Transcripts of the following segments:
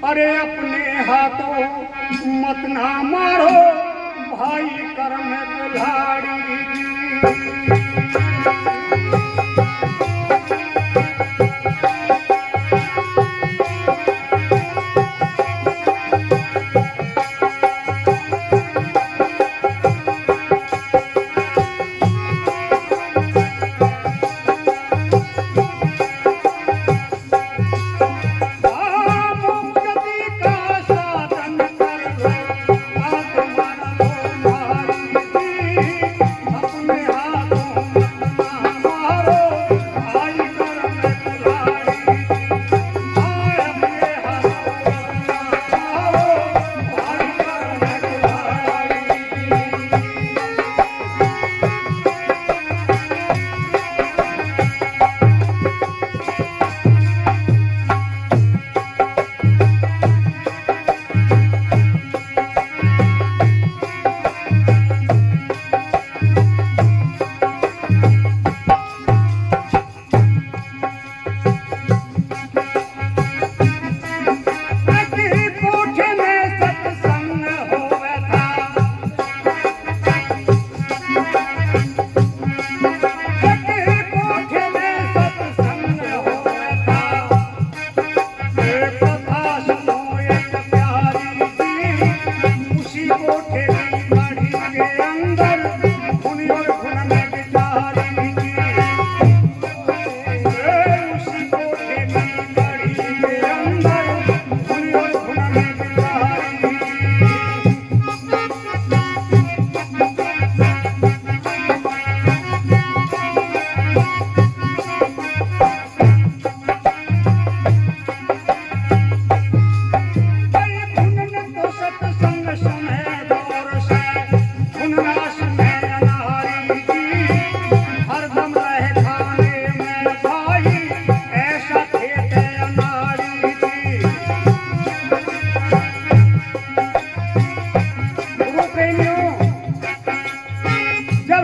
अरे अपने हाथों मत ना मारो भाई कर्म कुल्हाड़ी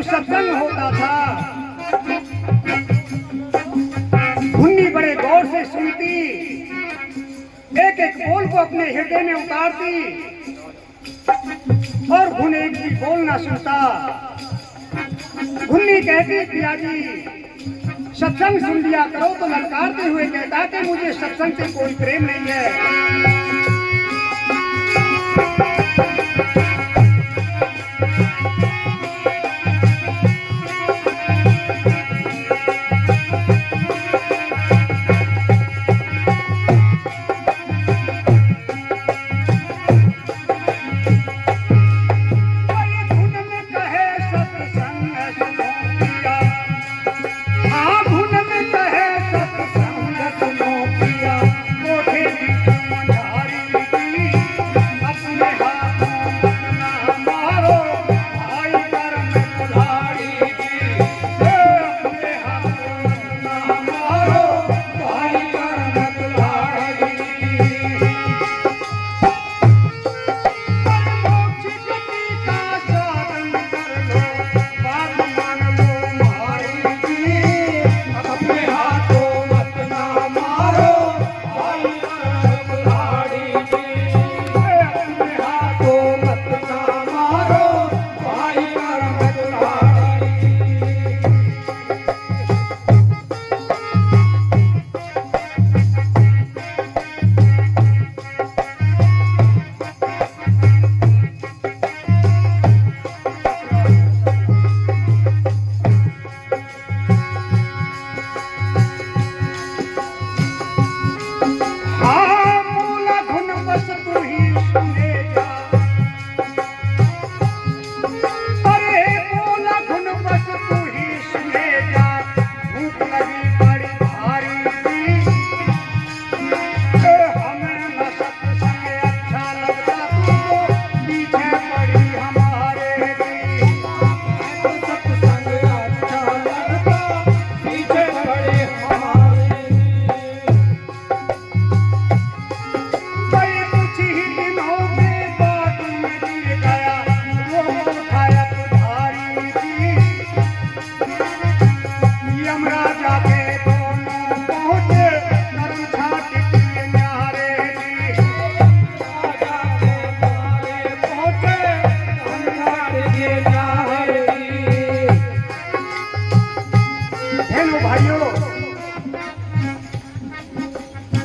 सत्संग होता था मुन्नी बड़े गौर से सुनती, एक एक बोल को अपने हृदय में उतारती और घुन एक भी बोल ना सुनता। मुन्नी कहती पिया जी सत्संग सुन लिया करो, तो ललकारते हुए कहता कि मुझे सत्संग से कोई प्रेम नहीं है। कोठे की मंझारी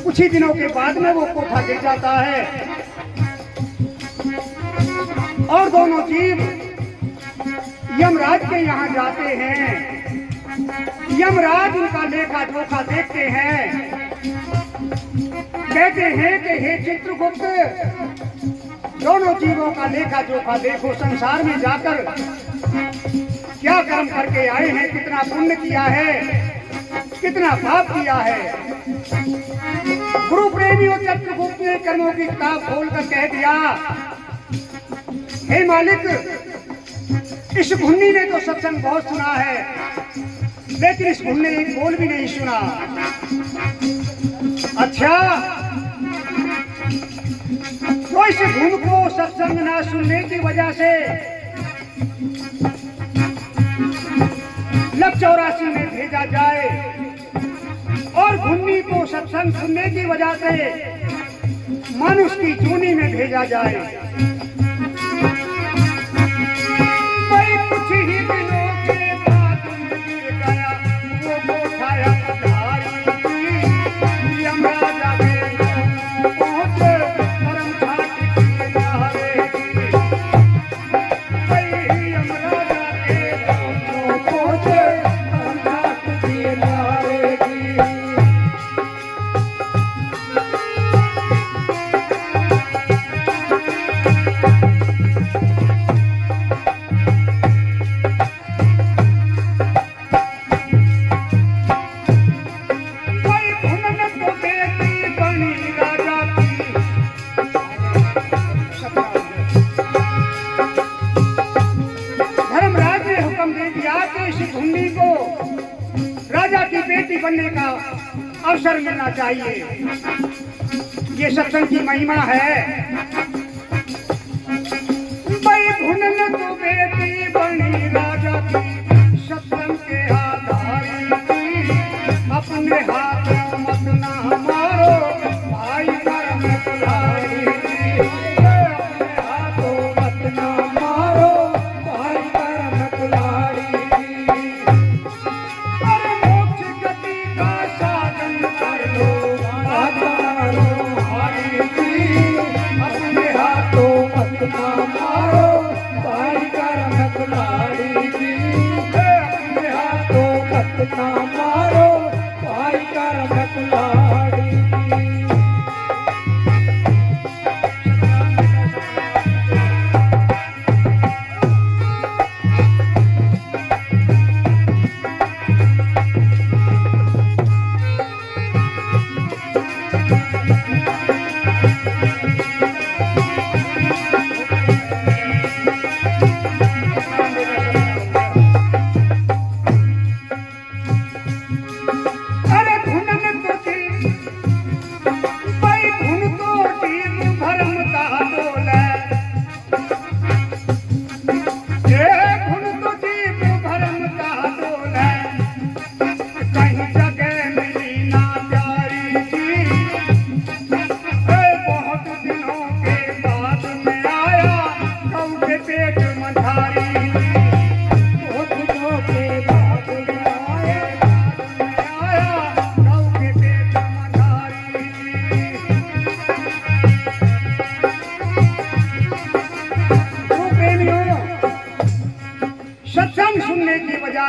कुछ ही दिनों के बाद में वो कोठा गिर जाता है और दोनों जीव यमराज के यहाँ जाते हैं। यमराज उनका लेखा जोखा देखते हैं, कहते हैं कि हे चित्रगुप्त, दोनों जीवों का लेखा जोखा देखो, संसार में जाकर क्या कर्म करके आए हैं, कितना पुण्य किया है, कितना पाप किया है। गुरु प्रेमियों, चित्रगुप्त ने कर्मों की किताब खोलकर कह दिया, हे मालिक, इस घुन्नी ने तो सत्संग बहुत सुना है, लेकिन इस घुन्नी ने एक बोल भी नहीं सुना। अच्छा, तो इस घुन को सत्संग ना सुनने की वजह से लक 84 में भेजा जाए और घुन्नी को सत्संग सुनने की वजह से मनुष्य की जूनी में भेजा जाए। कुछ ही दिनों के बाद गिर गया वो कोठाया पधारी, यमराजा के पहुंचे परम घाट की किनारे की। यमराजा के पहुंचे परम घाट की किनारे की। बनने का अवसर मिलना चाहिए। ये सत्संग की महिमा है। भाई भुनन तो बेटी बनी राजा की, सत्संग के आधारी की, अपने हाथ मत ना मारो भाई कर्म कुल्हाड़ी की, अपने हाथों मत ना मारो भाई कर्म कुल्हाड़ी की।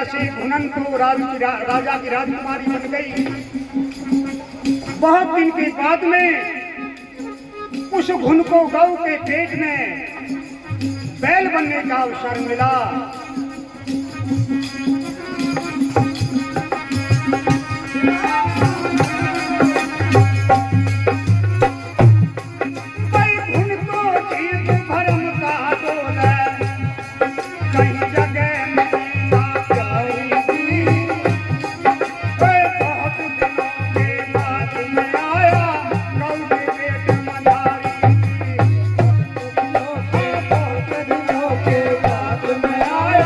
से घुनन तो राजा की राजकुमारी बन गई। बहुत दिन के बाद में उस घुन को गौ के पेट में बैल बनने का अवसर मिला। में आया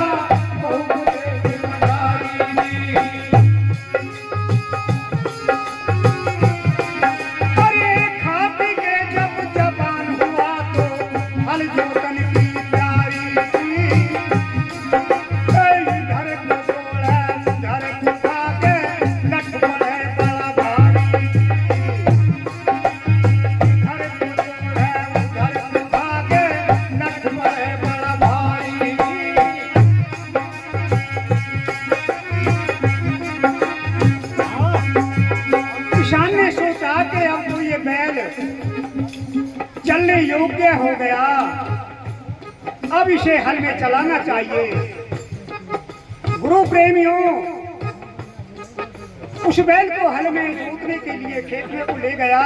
के अब तो ये बैल चलने योग्य हो गया, अब इसे हल में चलाना चाहिए। गुरु प्रेमियों, उस बैल को हल में जोतने के लिए खेत में को ले गया।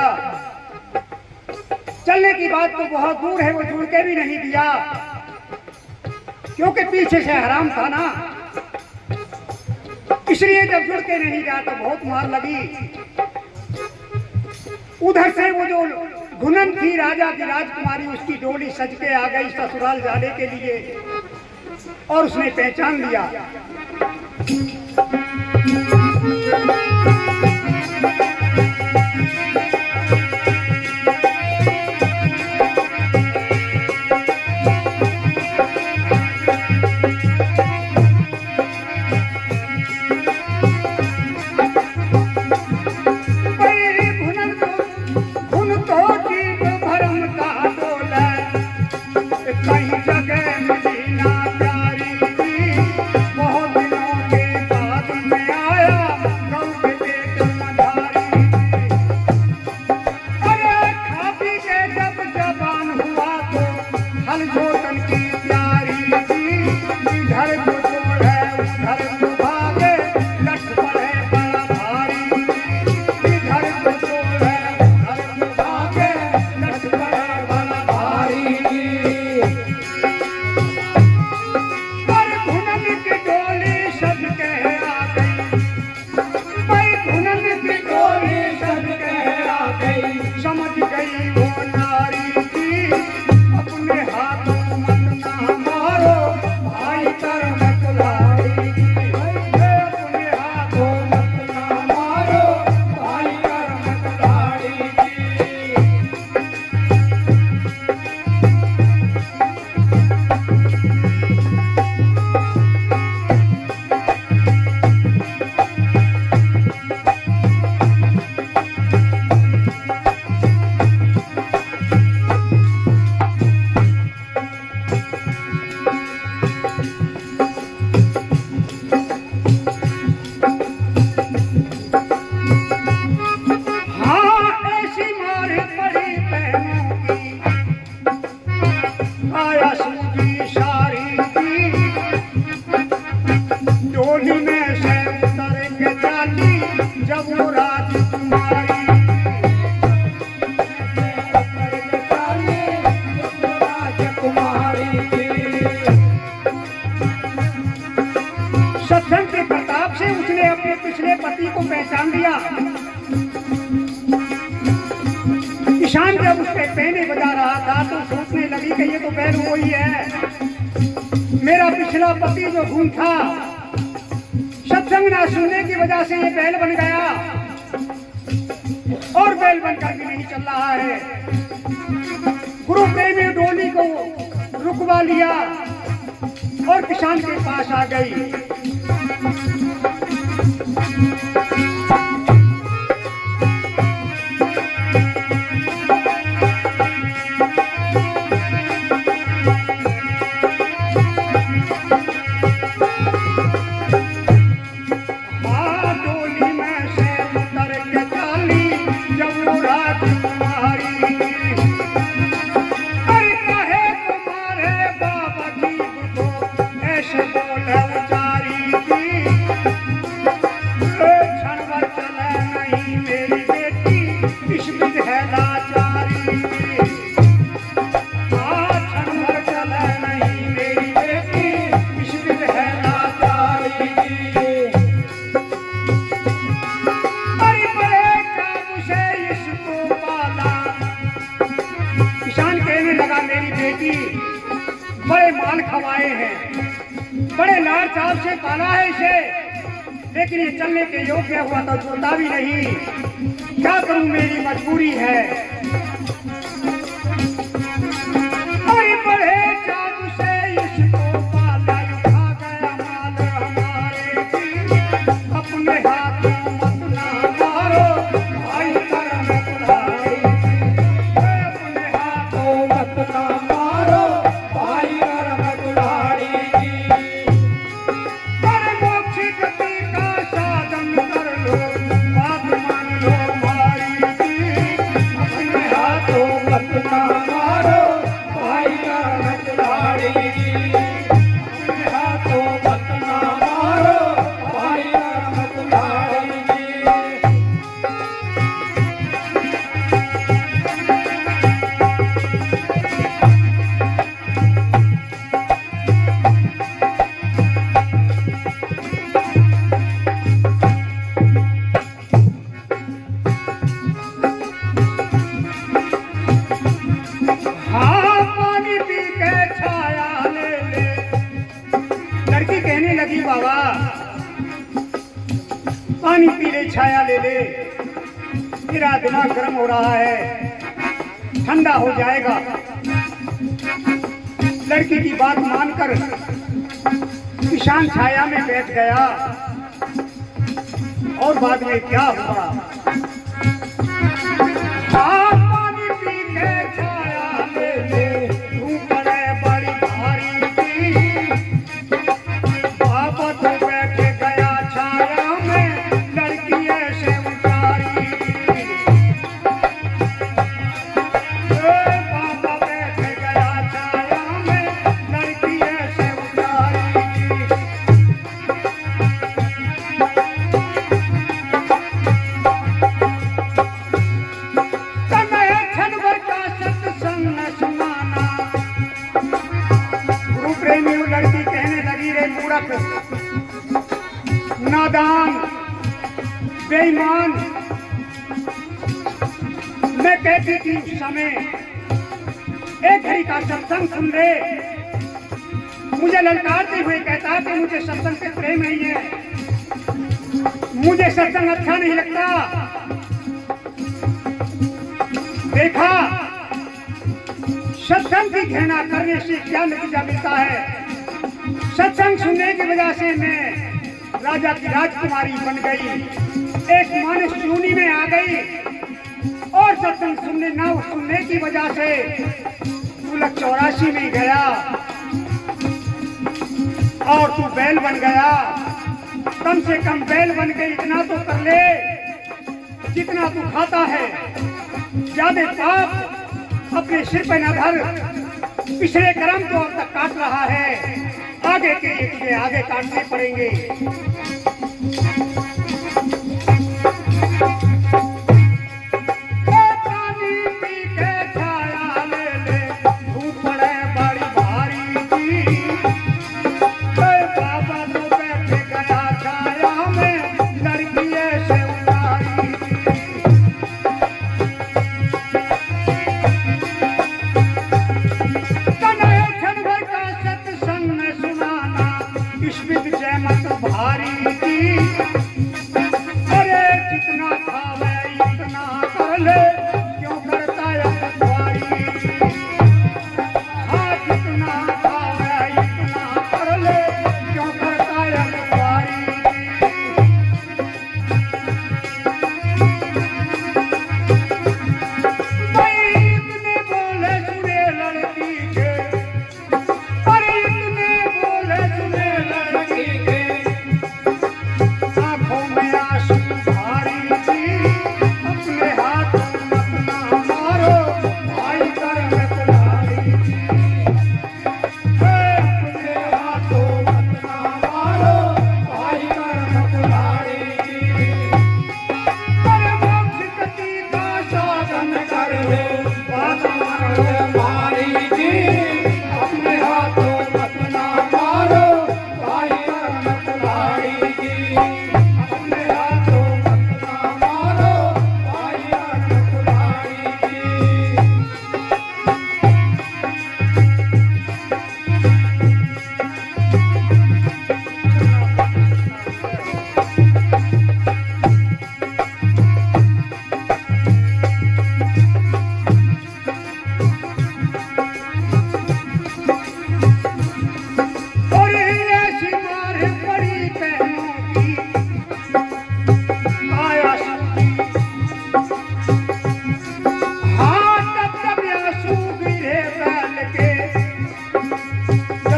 चलने की बात तो बहुत दूर है, वो जुड़ के भी नहीं दिया, क्योंकि पीछे से हराम था ना, इसलिए जब जुड़ के नहीं गया तो बहुत मार लगी। उधर से वो जो घुनन थी राजा की राजकुमारी, उसकी डोली सज के आ गई ससुराल जाने के लिए, और उसने पहचान लिया। पहचान दिया। ईशान जब उसके पहने बजा रहा था तो सोचने लगी कि ये तो बैल वही है, मेरा पिछला पति जो घूम था, सत्संग ना सुनने की वजह से ये बैल बन गया और बैल बनकर भी नहीं चल रहा है। गुरु प्रेमी डोली को रुकवा लिया और किसान के पास आ गई। बड़े माल खवाए हैं, बड़े लाड़ चाव से पाला है इसे, लेकिन ये चलने के योग्य हुआ तो जोता भी नहीं। क्या करूं, मेरी मजबूरी है। बड़े बड़े चाव से इसको पाला, उठा गया माल हमारे की, अपने हाथों मत ना मारो भाई करम खुदाई, अपने हाथों मत ना मारो भाई करम खुदाई जी। पर मोक्ष गति का साधन कर लो, बात मान लो मारी जी, की छाया ले ले, तेरा दिमाग गर्म हो रहा है, ठंडा हो जाएगा। लड़की की बात मानकर किसान छाया में बैठ गया और बाद में क्या हुआ? पानी पी के छाया ले ले, धूप पड़े बड़ी भारी की, बाबा तो बैठे गया छाया में, लड़की ऐसे उतारी। बाबा बैठे गया छाया में, लड़की ऐसे उतारी। लड़की कहने लगी, रे मूर्ख, नादान, बेईमान, मैं कहती थी उस समय एक घड़ी का सत्संग सुन ले। मुझे ललकारते हुए कहता कि मुझे सत्संग से प्रेम नहीं है, मुझे सत्संग अच्छा नहीं लगता। देखा सत्संग की घृणा करने से क्या नतीजा मिलता है। सत्संग सुनने की वजह से मैं राजा की राजकुमारी बन गई, एक मानस योनि में आ गई, और सत्संग सुनने की वजह से 84 में गया और तू बैल बन गया। कम से कम बैल बन के इतना तो कर ले जितना तू खाता है, ज्यादा पाप अपने सिर पे न धर। पिछले कर्म तो अब तक काट रहा है, आगे के लिए तुझे आगे काटने पड़ेंगे। पानी पी के छाया ले ले, धूप पड़े बड़ी भारी की, बाबा तो बैठे गया छाया में, लड़की ऐसे उतारी। भारी की, अरे जितना खावे इतना कर ले, क्यों करता है अखबारी। हाँ, जितना खावे इतना कर ले, क्यों करता है अखबारी। भाई इतने बोले सुने लड़की के, अरे इतने बोले सुने लड़की के,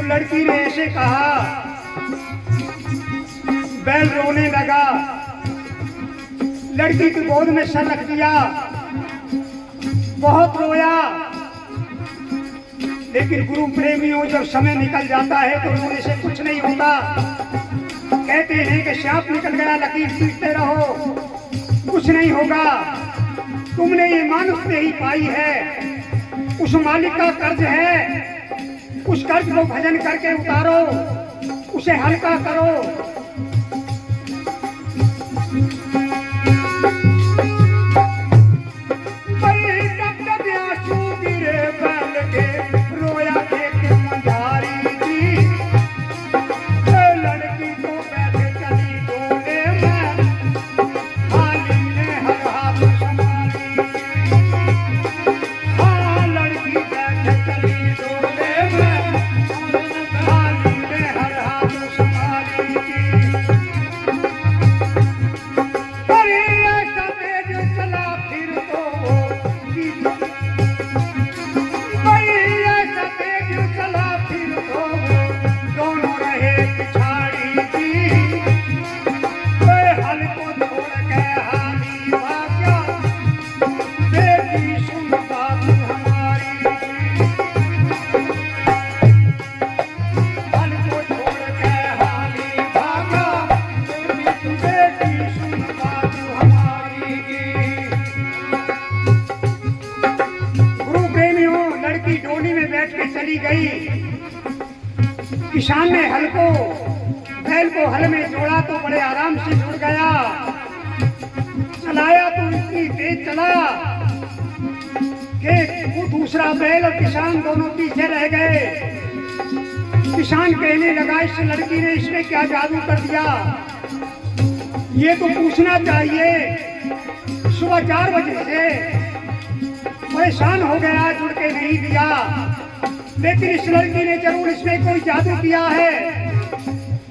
लड़की ने ऐसे कहा, बैल रोने लगा, लड़की की गोद में सर रख दिया, बहुत रोया। लेकिन गुरु प्रेमियों, जब समय निकल जाता है तो रोने से कुछ नहीं होता। कहते हैं कि सांप निकल गया लकीर खींचते रहो, कुछ नहीं होगा। तुमने ये मानुष में ही पाई है, उस मालिक का कर्ज है, उस कर्ज को भजन करके उतारो, उसे हल्का करो। चली गई। किसान ने बैल को हल में जोड़ा तो बड़े आराम से जुड़ गया। चलाया तो इतनी तेज चला कि वो दूसरा बैल और किसान दोनों पीछे रह गए। किसान कहने लगा, इस लड़की ने इसमें क्या जादू कर दिया, ये तो पूछना चाहिए। सुबह 4 बजे से परेशान हो गया, जुड़ के नहीं दिया, लेकिन इस लड़की ने जरूर इसमें कोई जादू किया है।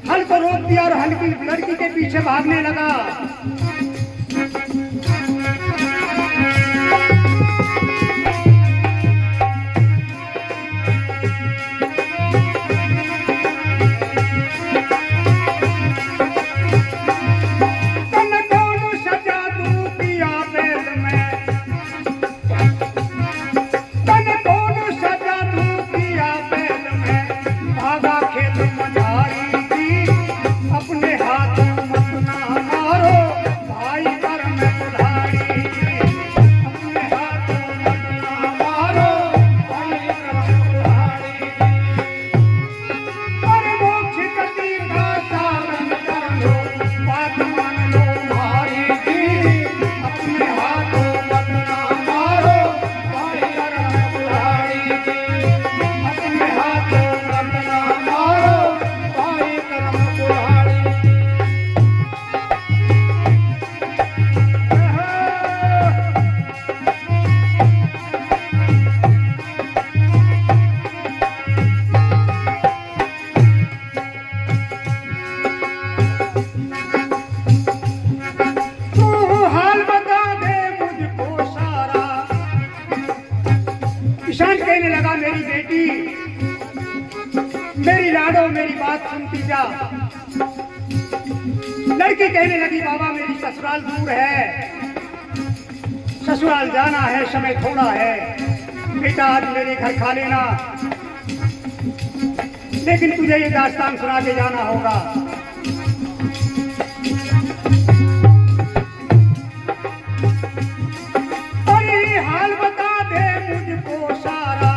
हल को रोक दिया और हल की लड़की के पीछे भागने लगा। कहने लगा, मेरी बेटी, मेरी लाडो, मेरी बात सुनती जा। लड़की कहने लगी, बाबा मेरी ससुराल दूर है, ससुराल जाना है, समय थोड़ा है, बेटा आज मेरे घर खा लेना, लेकिन तुझे ये दास्तान सुना के जाना होगा। हाल बता दे मुझको सारा,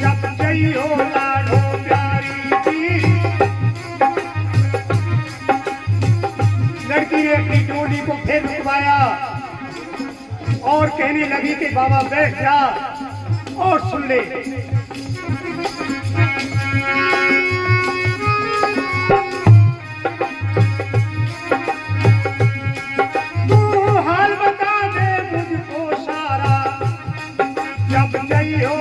जब जइयो लाडो प्यारी की। लड़की ने अपनी डोली को फिर रुकवाया और कहने लगी कि बाबा बैठ जा और सुन ले। तू हाल बता दे मुझको सारा, जब जइयो